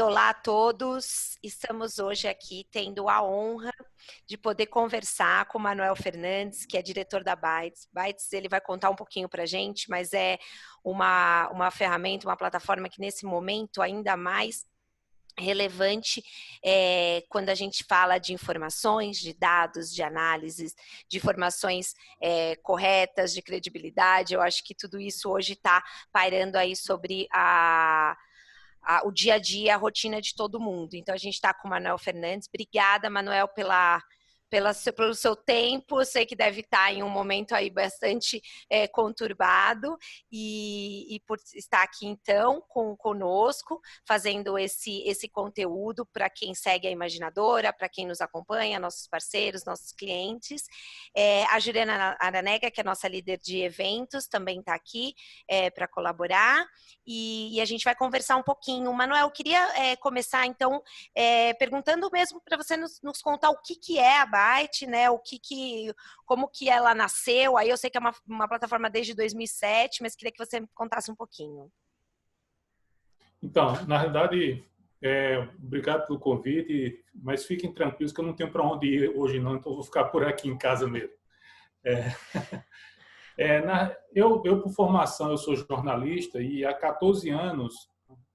Olá a todos, estamos hoje aqui tendo a honra de poder conversar com o Manuel Fernandes, que é diretor da Bytes. Bytes, ele vai contar um pouquinho para a gente, mas é uma ferramenta, uma plataforma que nesse momento ainda mais relevante quando a gente fala de informações, de dados, de análises, de informações corretas, de credibilidade. Eu acho que tudo isso hoje está pairando aí sobre o dia a dia, a rotina de todo mundo. Então, a gente está com o Manuel Fernandes. Obrigada, Manuel, pelo seu tempo. Eu sei que deve estar em um momento aí bastante conturbado e por estar aqui, então, conosco, fazendo esse conteúdo para quem segue a Imaginadora, para quem nos acompanha, nossos parceiros, nossos clientes. A Juliana Aranega, que é nossa líder de eventos, também está aqui para colaborar e a gente vai conversar um pouquinho. Manuel, eu queria começar, então, perguntando mesmo para você nos contar o que é a Byte, né? Como que ela nasceu. Aí eu sei que é uma plataforma desde 2007, mas queria que você me contasse um pouquinho. Então, na realidade, obrigado pelo convite, mas fiquem tranquilos que eu não tenho para onde ir hoje não, então eu vou ficar por aqui em casa mesmo. Eu, por formação, eu sou jornalista e há 14 anos,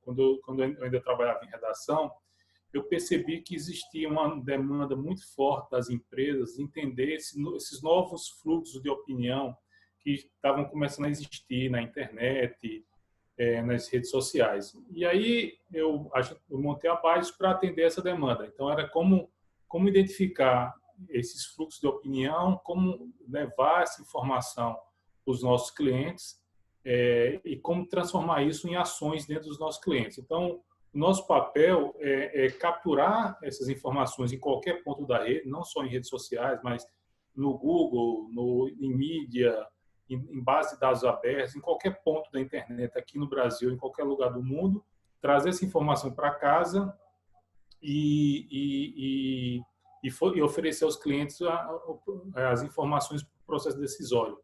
quando eu ainda trabalhava em redação, eu percebi que existia uma demanda muito forte das empresas de entender esses novos fluxos de opinião que estavam começando a existir na internet, nas redes sociais. E aí eu montei a Bytes para atender essa demanda. Então, era como identificar esses fluxos de opinião, como levar essa informação para os nossos clientes e como transformar isso em ações dentro dos nossos clientes. Então, o nosso papel é capturar essas informações em qualquer ponto da rede, não só em redes sociais, mas no Google, em mídia, em base de dados abertos, em qualquer ponto da internet, aqui no Brasil, em qualquer lugar do mundo, trazer essa informação para casa e oferecer aos clientes as informações para o processo decisório.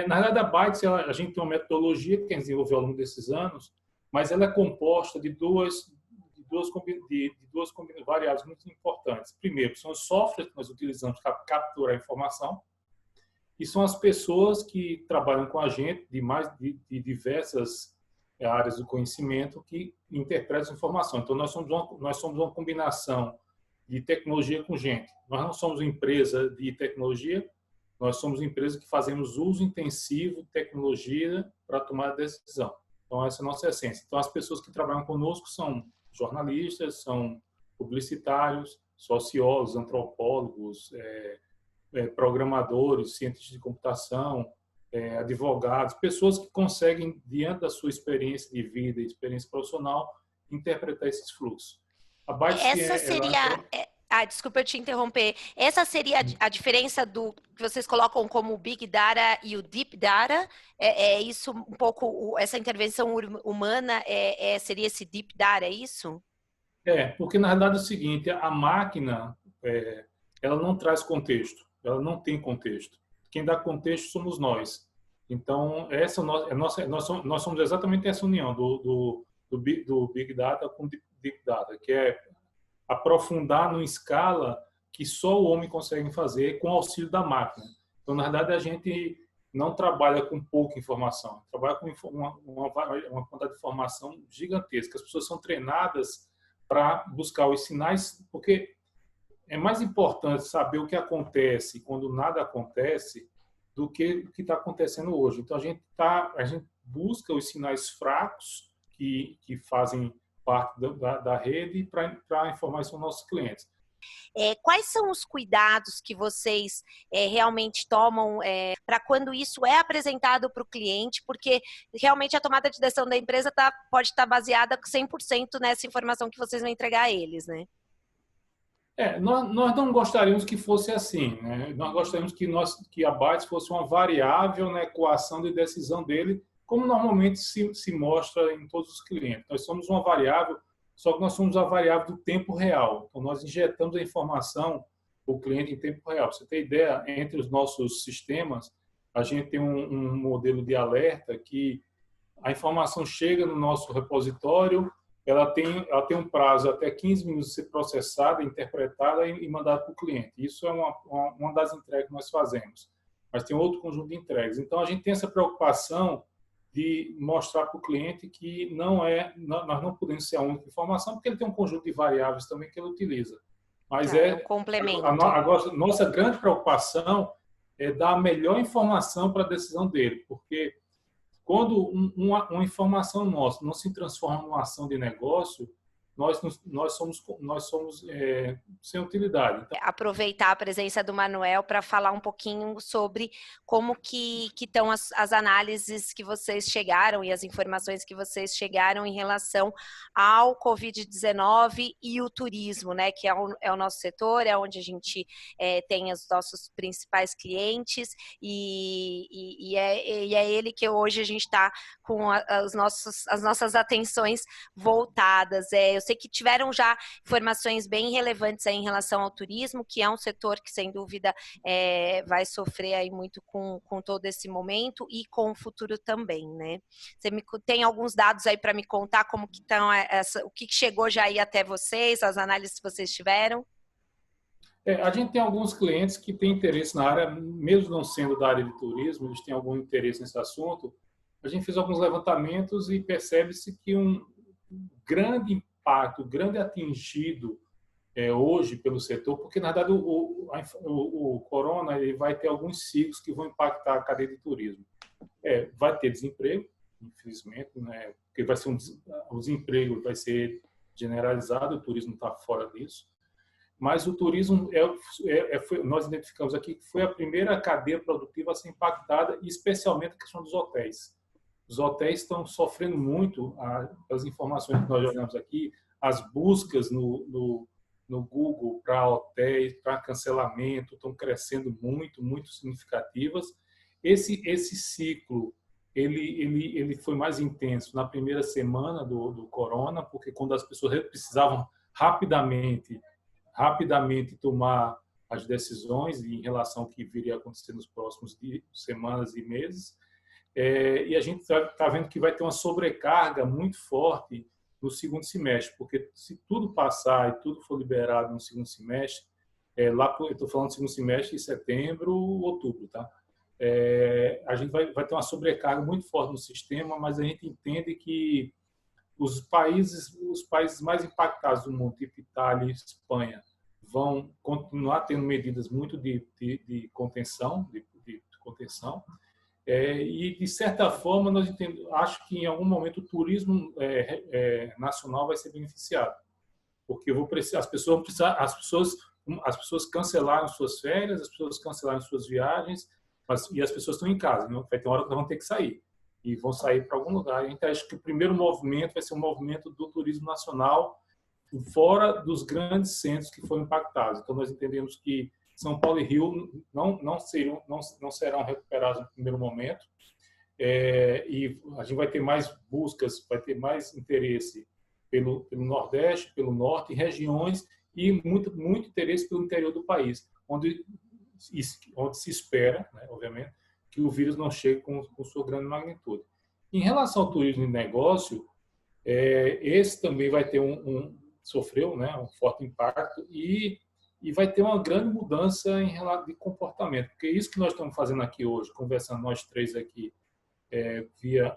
Na realidade, a Bytes, a gente tem uma metodologia que a gente desenvolveu ao longo desses anos, mas ela é composta de duas variáveis muito importantes. Primeiro, são os softwares que nós utilizamos para capturar a informação e são as pessoas que trabalham com a gente de diversas áreas do conhecimento que interpretam essa informação. Então, nós somos uma combinação de tecnologia com gente. Nós não somos uma empresa de tecnologia, nós somos uma empresa que fazemos uso intensivo de tecnologia para tomar decisão. Então, essa é a nossa essência. Então, as pessoas que trabalham conosco são jornalistas, são publicitários, sociólogos, antropólogos, programadores, cientistas de computação, advogados, pessoas que conseguem, diante da sua experiência de vida e experiência profissional, interpretar esses fluxos. A Bytes desculpa eu te interromper. Essa seria a diferença do que vocês colocam como o Big Data e o Deep Data? É isso um pouco, essa intervenção humana seria esse Deep Data, é isso? Porque na verdade é o seguinte, a máquina, ela não traz contexto, ela não tem contexto. Quem dá contexto somos nós. Então, nós somos exatamente essa união do Big Data com o Deep Data, que é aprofundar numa escala que só o homem consegue fazer com o auxílio da máquina. Então, na verdade, a gente não trabalha com pouca informação, trabalha com uma quantidade de informação gigantesca. As pessoas são treinadas para buscar os sinais, porque é mais importante saber o que acontece quando nada acontece do que o que está acontecendo hoje. Então, a gente busca os sinais fracos que fazem parte da rede para informar isso aos nossos clientes. Quais são os cuidados que vocês realmente tomam para quando isso é apresentado para o cliente? Porque realmente a tomada de decisão da empresa pode estar baseada 100% nessa informação que vocês vão entregar a eles, né? Nós não gostaríamos que fosse assim, né? Nós gostaríamos que a Bytes fosse uma variável na equação de decisão dele, como normalmente se mostra em todos os clientes. Nós somos uma variável, só que nós somos a variável do tempo real. Então, nós injetamos a informação para o cliente em tempo real. Para você ter ideia, entre os nossos sistemas, a gente tem um modelo de alerta que a informação chega no nosso repositório ela tem um prazo até 15 minutos de ser processada, interpretada e mandada para o cliente. Isso é uma das entregas que nós fazemos. Mas tem outro conjunto de entregas. Então, a gente tem essa preocupação de mostrar para o cliente que nós não podemos ser a única informação, porque ele tem um conjunto de variáveis também que ele utiliza. Mas É um complemento. agora, nossa grande preocupação é dar a melhor informação para a decisão dele, porque quando uma informação nossa não se transforma numa ação de negócio, nós somos sem utilidade. Então, aproveitar a presença do Manuel para falar um pouquinho sobre como que estão as análises que vocês chegaram e as informações que vocês chegaram em relação ao Covid-19 e o turismo, né? Que é o nosso setor, é onde a gente tem os nossos principais clientes e é ele que hoje a gente está com as nossas atenções voltadas. Eu sei que tiveram já informações bem relevantes aí em relação ao turismo, que é um setor que, sem dúvida, vai sofrer aí muito com todo esse momento e com o futuro também, né? Você tem alguns dados aí para me contar como que estão o que chegou já aí até vocês, as análises que vocês tiveram? A gente tem alguns clientes que têm interesse na área, mesmo não sendo da área de turismo, eles têm algum interesse nesse assunto. A gente fez alguns levantamentos e percebe-se que um grande impacto, grande atingido hoje pelo setor, porque, na verdade, o corona ele vai ter alguns ciclos que vão impactar a cadeia de turismo. Vai ter desemprego, infelizmente, né? Porque o desemprego vai ser generalizado, o turismo está fora disso. Mas o turismo, nós identificamos aqui que foi a primeira cadeia produtiva a ser impactada, especialmente a questão dos hotéis. Os hotéis estão sofrendo muito, as informações que nós olhamos aqui, as buscas no Google para hotéis, para cancelamento, estão crescendo muito, muito significativas. Esse ciclo, ele foi mais intenso na primeira semana do corona, porque quando as pessoas precisavam rapidamente tomar as decisões em relação ao que viria a acontecer nos próximos semanas e meses. E a gente está vendo que vai ter uma sobrecarga muito forte no segundo semestre, porque se tudo passar e tudo for liberado no segundo semestre, eu estou falando do segundo semestre, em setembro, outubro, tá? A gente vai ter uma sobrecarga muito forte no sistema, mas a gente entende que os países mais impactados do mundo, tipo Itália e Espanha, vão continuar tendo medidas muito de contenção, e, de certa forma, acho que em algum momento o turismo nacional vai ser beneficiado, porque as pessoas cancelaram suas férias, as pessoas cancelaram suas viagens, e as pessoas estão em casa, não? Vai ter uma hora que vão ter que sair e vão sair para algum lugar. Então, acho que o primeiro movimento vai ser um movimento do turismo nacional fora dos grandes centros que foram impactados. Então, nós entendemos que São Paulo e Rio não serão recuperados no primeiro momento, e a gente vai ter mais buscas, vai ter mais interesse pelo Nordeste, pelo Norte, regiões, e muito, muito interesse pelo interior do país, onde se espera, né, obviamente, que o vírus não chegue com sua grande magnitude. Em relação ao turismo de negócio, esse também vai ter sofreu, né, um forte impacto e vai ter uma grande mudança em relação de comportamento, porque isso que nós estamos fazendo aqui hoje, conversando nós três aqui via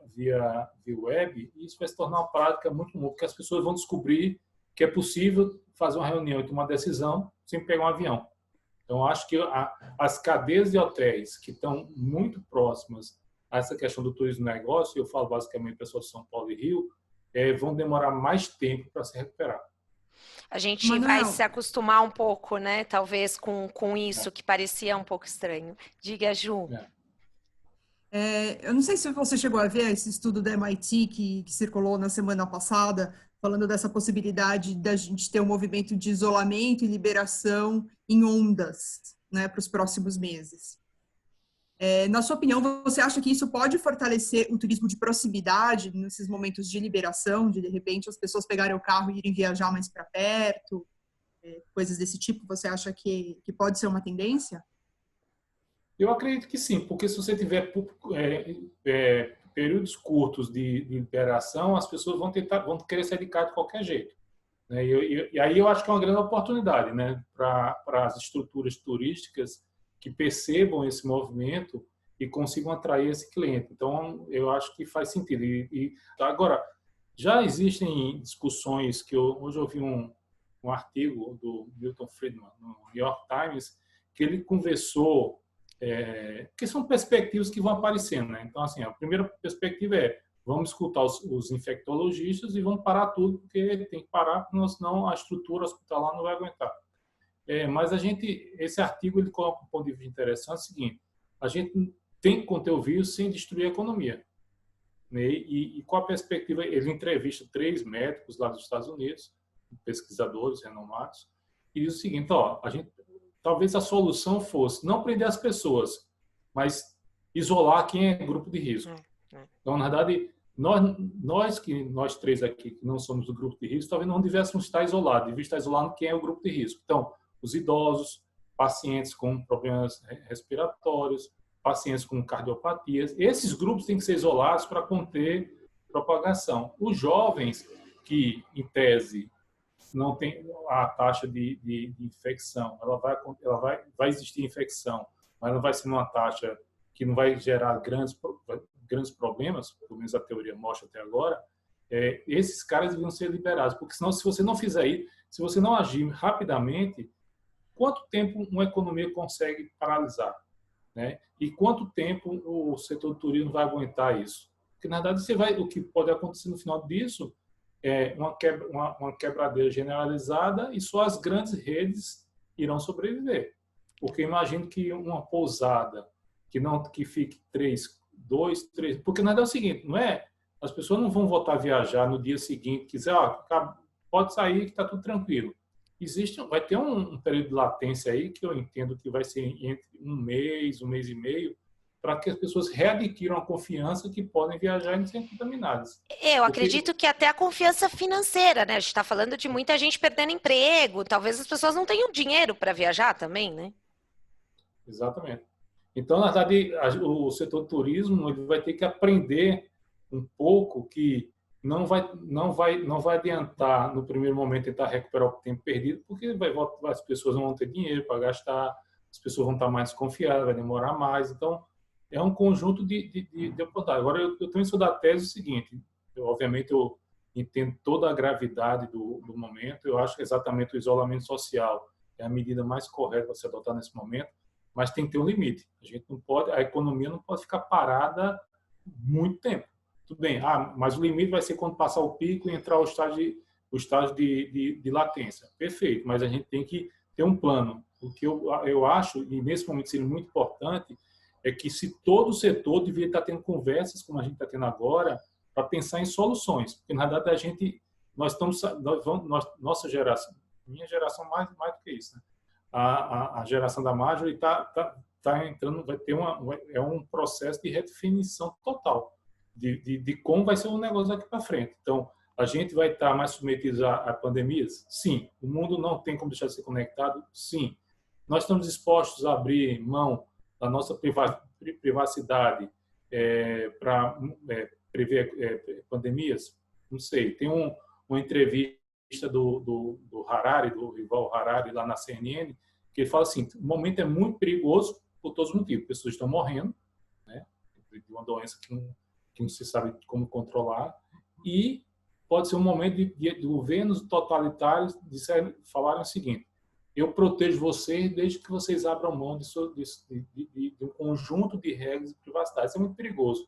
web, isso vai se tornar uma prática muito comum, porque as pessoas vão descobrir que é possível fazer uma reunião e tomar uma decisão sem pegar um avião. Então, acho que as cadeias de hotéis que estão muito próximas a essa questão do turismo negócio, eu falo basicamente pessoal de São Paulo e Rio, vão demorar mais tempo para se recuperar. A gente vai se acostumar um pouco, né? Talvez com isso que parecia um pouco estranho. Diga, Ju. Eu não sei se você chegou a ver esse estudo da MIT que circulou na semana passada, falando dessa possibilidade da gente ter um movimento de isolamento e liberação em ondas, né, para os próximos meses. Na sua opinião, você acha que isso pode fortalecer o turismo de proximidade nesses momentos de liberação, de repente as pessoas pegarem o carro e irem viajar mais para perto, coisas desse tipo? Você acha que pode ser uma tendência? Eu acredito que sim, porque se você tiver períodos curtos de liberação, as pessoas vão querer sair de casa de qualquer jeito, né? E aí eu acho que é uma grande oportunidade, né, para as estruturas turísticas que percebam esse movimento e consigam atrair esse cliente. Então, eu acho que faz sentido. Agora, já existem discussões que hoje eu vi um artigo do Milton Friedman no New York Times, que ele conversou, que são perspectivas que vão aparecendo, né? Então, assim, a primeira perspectiva é: vamos escutar os infectologistas e vamos parar tudo, porque tem que parar, senão a estrutura hospitalar não vai aguentar. Mas esse artigo ele coloca um ponto de vista interessante, é o seguinte: a gente tem que conter o vírus sem destruir a economia, né? E com a perspectiva, ele entrevista 3 médicos lá dos Estados Unidos, pesquisadores renomados, e diz o seguinte: talvez a solução fosse não prender as pessoas, mas isolar quem é grupo de risco. Então, na verdade, nós 3 aqui, que não somos do grupo de risco, talvez não devêssemos estar isolados, devíamos estar isolando quem é o grupo de risco. Então, os idosos, pacientes com problemas respiratórios, pacientes com cardiopatias, esses grupos têm que ser isolados para conter propagação. Os jovens, que, em tese, não tem a taxa de infecção, vai existir infecção, mas não vai ser uma taxa que não vai gerar grandes problemas, pelo menos a teoria mostra até agora. Esses caras deviam ser liberados, porque senão, se você não fizer isso, se você não agir rapidamente, quanto tempo uma economia consegue paralisar, né? E quanto tempo o setor do turismo vai aguentar isso? Porque, na verdade, o que pode acontecer no final disso é uma quebradeira generalizada, e só as grandes redes irão sobreviver. Porque imagino que uma pousada que fique 2, 3... Porque, na verdade, é o seguinte, não é? As pessoas não vão voltar a viajar no dia seguinte, quiser, pode sair que está tudo tranquilo. Vai ter um período de latência aí, que eu entendo que vai ser entre um mês e meio, para que as pessoas readquiram a confiança que podem viajar e não serem contaminadas. Eu acredito que até a confiança financeira, né? A gente está falando de muita gente perdendo emprego, talvez as pessoas não tenham dinheiro para viajar também, né? Exatamente. Então, na verdade, o setor do turismo ele vai ter que aprender um pouco que não vai adiantar no primeiro momento tentar recuperar o tempo perdido, porque as pessoas não vão ter dinheiro para gastar, as pessoas vão estar mais desconfiadas, vai demorar mais. Então, é um conjunto de oportunidades. Agora, eu também sou da tese o seguinte: obviamente, eu entendo toda a gravidade do momento, eu acho que exatamente o isolamento social é a medida mais correta para se adotar nesse momento, mas tem que ter um limite. A economia não pode ficar parada muito tempo. Tudo bem, mas o limite vai ser quando passar o pico e entrar o estágio de latência. Perfeito, mas a gente tem que ter um plano. O que eu acho, e nesse momento seria muito importante, é que se todo o setor deveria estar tendo conversas, como a gente está tendo agora, para pensar em soluções. Porque, na verdade, nossa geração, minha geração mais do que isso, né? A geração da Marjorie está entrando, vai ter um processo de redefinição total de como vai ser o negócio daqui para frente. Então, a gente vai estar mais submetido a pandemias? Sim. O mundo não tem como deixar de ser conectado? Sim. Nós estamos dispostos a abrir mão da nossa privacidade para prever pandemias? Não sei. Tem uma entrevista do Harari, do Yuval Harari, lá na CNN, que ele fala assim: o momento é muito perigoso por todos os motivos. Pessoas estão morrendo, né, de uma doença que não se sabe como controlar, e pode ser um momento de governos totalitários falarem o seguinte: eu protejo vocês desde que vocês abram mão de um conjunto de regras de privacidade. Isso é muito perigoso.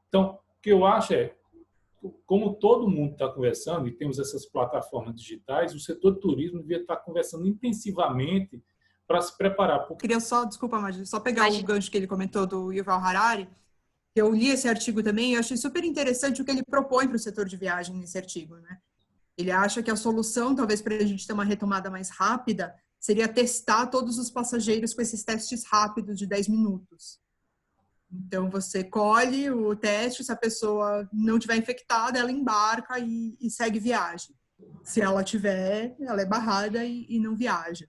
Então, o que eu acho é, como todo mundo está conversando e temos essas plataformas digitais, o setor do turismo devia estar conversando intensivamente para se preparar. Queria desculpa, Maggi, só pegar o gancho que ele comentou do Yuval Harari. Eu li esse artigo também e achei super interessante o que ele propõe para o setor de viagem nesse artigo, né? Ele acha que a solução, talvez para a gente ter uma retomada mais rápida, seria testar todos os passageiros com esses testes rápidos de 10 minutos. Então, você colhe o teste, se a pessoa não tiver infectada, ela embarca e segue viagem. Se ela tiver, ela é barrada e não viaja.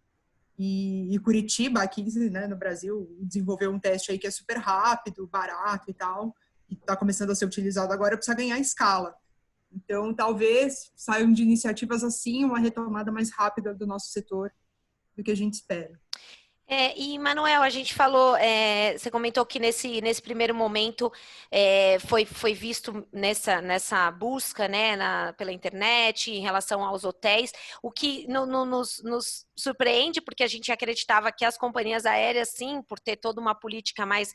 E Curitiba, aqui, né, no Brasil, desenvolveu um teste aí que é super rápido, barato e tal, está começando a ser utilizado agora, precisa ganhar escala. Então, talvez saiam de iniciativas assim uma retomada mais rápida do nosso setor do que a gente espera. E, Manuel, a gente falou, você comentou que nesse primeiro momento foi visto nessa busca, né, pela internet em relação aos hotéis, o que nos surpreende, porque a gente acreditava que as companhias aéreas, sim, por ter toda uma política mais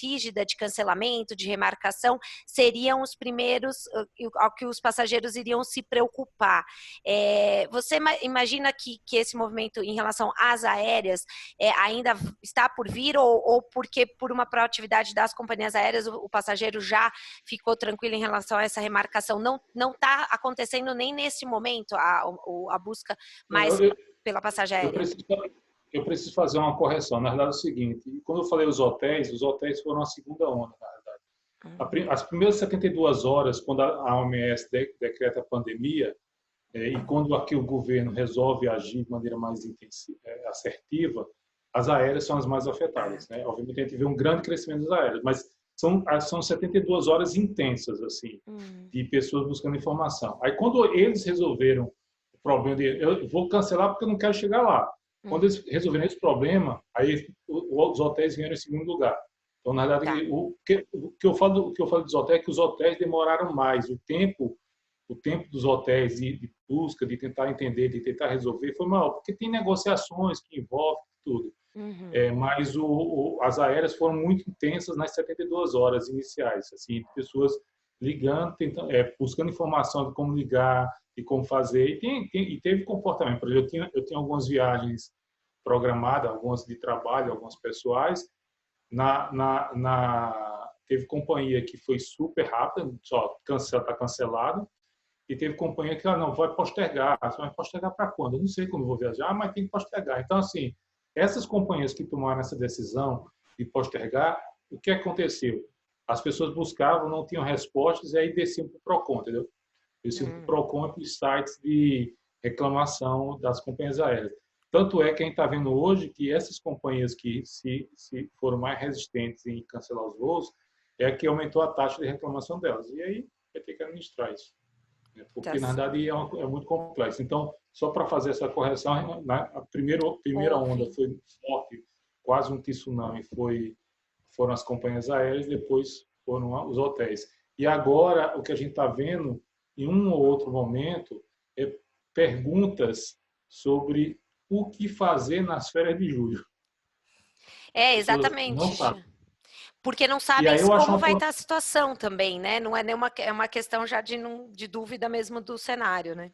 rígida de cancelamento, de remarcação, seriam os primeiros ao que os passageiros iriam se preocupar. Você imagina que esse movimento em relação às aéreas ainda está por vir, ou porque por uma proatividade das companhias aéreas o passageiro já ficou tranquilo em relação a essa remarcação? Não está acontecendo nem nesse momento a busca mais pela passagem aérea? Eu preciso fazer uma correção. Na verdade é o seguinte, quando eu falei os hotéis foram a segunda onda, na verdade. As primeiras 72 horas, quando a OMS decreta a pandemia, e quando aqui o governo resolve agir de maneira mais assertiva, as aéreas são as mais afetadas, né? Obviamente a gente vê um grande crescimento das aéreas, mas são 72 horas intensas, assim, de pessoas buscando informação. Aí quando eles resolveram o problema eu vou cancelar porque eu não quero chegar lá. Quando eles resolveram esse problema, aí os hotéis vieram em segundo lugar. Então, na verdade, o que eu falo dos hotéis é que os hotéis demoraram mais. O tempo dos hotéis de busca, de tentar entender, de tentar resolver, foi maior, porque tem negociações que envolvem tudo. Mas as aéreas foram muito intensas nas 72 horas iniciais, assim, pessoas ligando, buscando informação de como ligar, de como fazer, e teve comportamento. Por exemplo, eu tinha algumas viagens programadas, algumas de trabalho, algumas pessoais, teve companhia que foi super rápida, só está cancelado, e teve companhia que não vai postergar. Você vai postergar para quando? Eu não sei quando vou viajar, mas tem que postergar. Então, assim, essas companhias que tomaram essa decisão de postergar, o que aconteceu? As pessoas buscavam, não tinham respostas, e aí desciam para o PROCON, entendeu? Desciam para o PROCON e para os sites de reclamação das companhias aéreas. Tanto é que a gente está vendo hoje que essas companhias que se foram mais resistentes em cancelar os voos, é a que aumentou a taxa de reclamação delas. E aí vai ter que administrar isso. Porque, na verdade, é muito complexo. Então, só para fazer essa correção, a primeira onda foi forte, quase um tsunami, foram as companhias aéreas, depois foram os hotéis. E agora, o que a gente está vendo, em um ou outro momento, é perguntas sobre o que fazer nas férias de julho. Exatamente. Não sabem. Porque não sabem como vai estar a situação também, né? Não é nenhuma, é uma questão já de dúvida mesmo do cenário, né?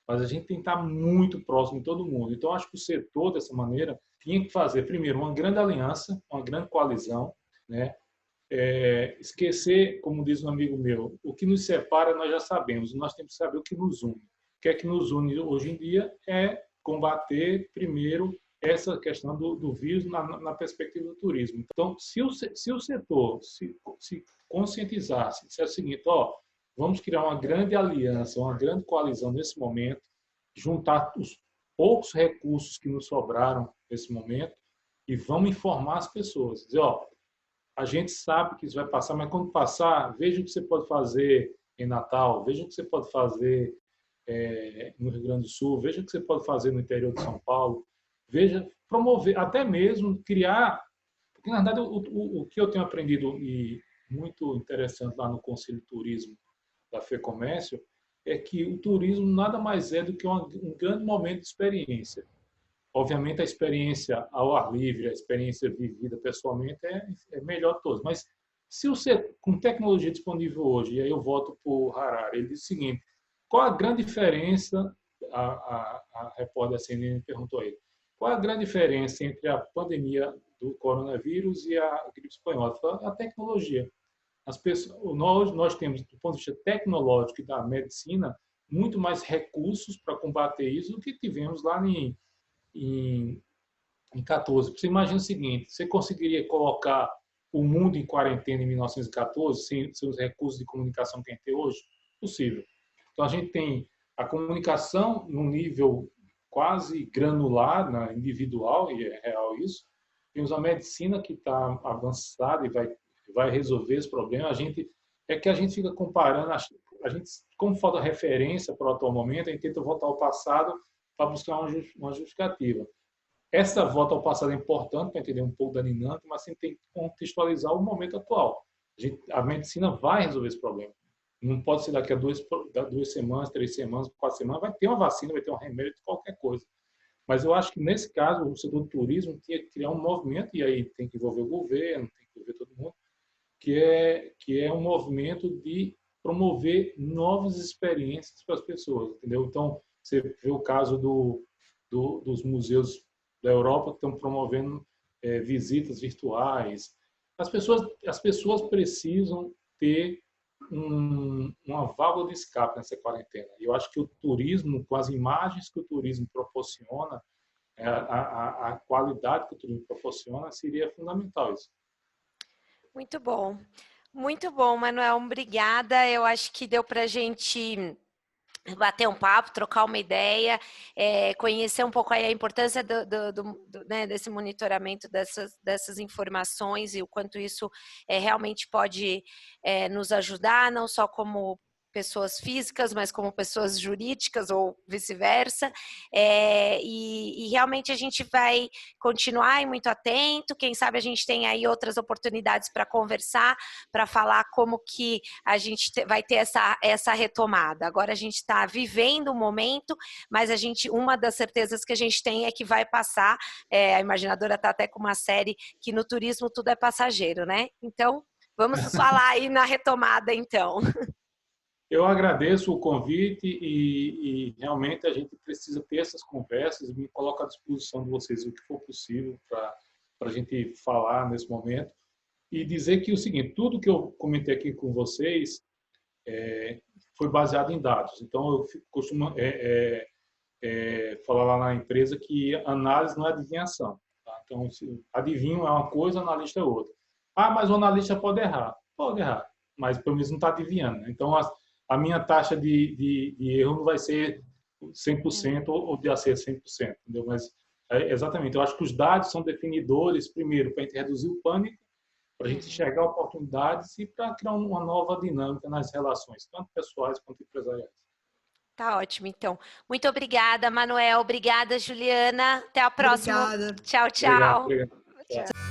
Mas a gente tem que estar muito próximo de todo mundo. Então, acho que o setor, dessa maneira, tinha que fazer, primeiro, uma grande aliança, uma grande coalizão, né? Esquecer, como diz um amigo meu, o que nos separa nós já sabemos, nós temos que saber o que nos une. O que é que nos une hoje em dia é combater, primeiro, essa questão do vírus na perspectiva do turismo. Então, se o setor se conscientizasse, dissesse o seguinte, vamos criar uma grande aliança, uma grande coalizão nesse momento, juntar os poucos recursos que nos sobraram nesse momento e vamos informar as pessoas. Dizer, a gente sabe que isso vai passar, mas quando passar, veja o que você pode fazer em Natal, veja o que você pode fazer no Rio Grande do Sul, veja o que você pode fazer no interior de São Paulo, veja, promover, até mesmo criar, porque na verdade o que eu tenho aprendido e muito interessante lá no Conselho de Turismo da FEComércio é que o turismo nada mais é do que um grande momento de experiência. Obviamente a experiência ao ar livre, a experiência vivida pessoalmente é melhor de todos, mas se você, com tecnologia disponível hoje, e aí eu volto para o Harari, ele diz o seguinte, qual a grande diferença, a repórter da CNN perguntou a ele, qual a grande diferença entre a pandemia do coronavírus e a gripe espanhola? A tecnologia. Nós temos, do ponto de vista tecnológico e da medicina, muito mais recursos para combater isso do que tivemos lá em 14. Você imagina o seguinte, você conseguiria colocar o mundo em quarentena em 1914 sem os recursos de comunicação que a gente tem hoje? Possível. Então, a gente tem a comunicação num nível quase granular, individual, e é real isso, temos a medicina que está avançada e vai resolver esse problema. A gente fica comparando, como falta referência para o atual momento, a gente tenta voltar ao passado para buscar uma justificativa. Essa volta ao passado é importante para entender um pouco da dinâmica, mas você tem que contextualizar o momento atual. A medicina vai resolver esse problema. Não pode ser daqui a 2 semanas, 3 semanas, 4 semanas, vai ter uma vacina, vai ter um remédio de qualquer coisa. Mas eu acho que, nesse caso, o setor do turismo tinha que criar um movimento, e aí tem que envolver o governo, tem que envolver todo mundo, que é um movimento de promover novas experiências para as pessoas, entendeu? Então, você vê o caso dos museus da Europa que estão promovendo visitas virtuais. As pessoas precisam ter uma válvula de escape nessa quarentena. E eu acho que o turismo, com as imagens que o turismo proporciona, a qualidade que o turismo proporciona, seria fundamental isso. Muito bom. Muito bom, Manuel. Obrigada. Eu acho que deu para a gente bater um papo, trocar uma ideia, conhecer um pouco aí a importância né, desse monitoramento dessas informações e o quanto isso realmente pode nos ajudar, não só como pessoas físicas, mas como pessoas jurídicas ou vice-versa, e realmente a gente vai continuar muito atento, quem sabe a gente tem aí outras oportunidades para conversar, para falar como que a gente vai ter essa retomada. Agora a gente está vivendo um momento, mas uma das certezas que a gente tem é que vai passar, a Imaginadora está até com uma série que no turismo tudo é passageiro, né? Então, vamos falar aí na retomada, então. Eu agradeço o convite e realmente a gente precisa ter essas conversas. Me coloco à disposição de vocês o que for possível para a gente falar nesse momento. E dizer que o seguinte, tudo que eu comentei aqui com vocês foi baseado em dados. Então, eu costumo falar lá na empresa que análise não é adivinhação. Tá? Então, adivinho é uma coisa, analista é outra. Ah, mas o analista pode errar. Pode errar, mas pelo menos não está adivinhando. Né? Então, a minha taxa de erro não vai ser 100% ou de acerto 100%, entendeu? Mas, exatamente, eu acho que os dados são definidores, primeiro, para a gente reduzir o pânico, para a gente enxergar oportunidades e para criar uma nova dinâmica nas relações, tanto pessoais quanto empresariais. Tá ótimo, então. Muito obrigada, Manuel. Obrigada, Juliana. Até a próxima. Obrigada. Tchau, tchau. Obrigado. Tchau.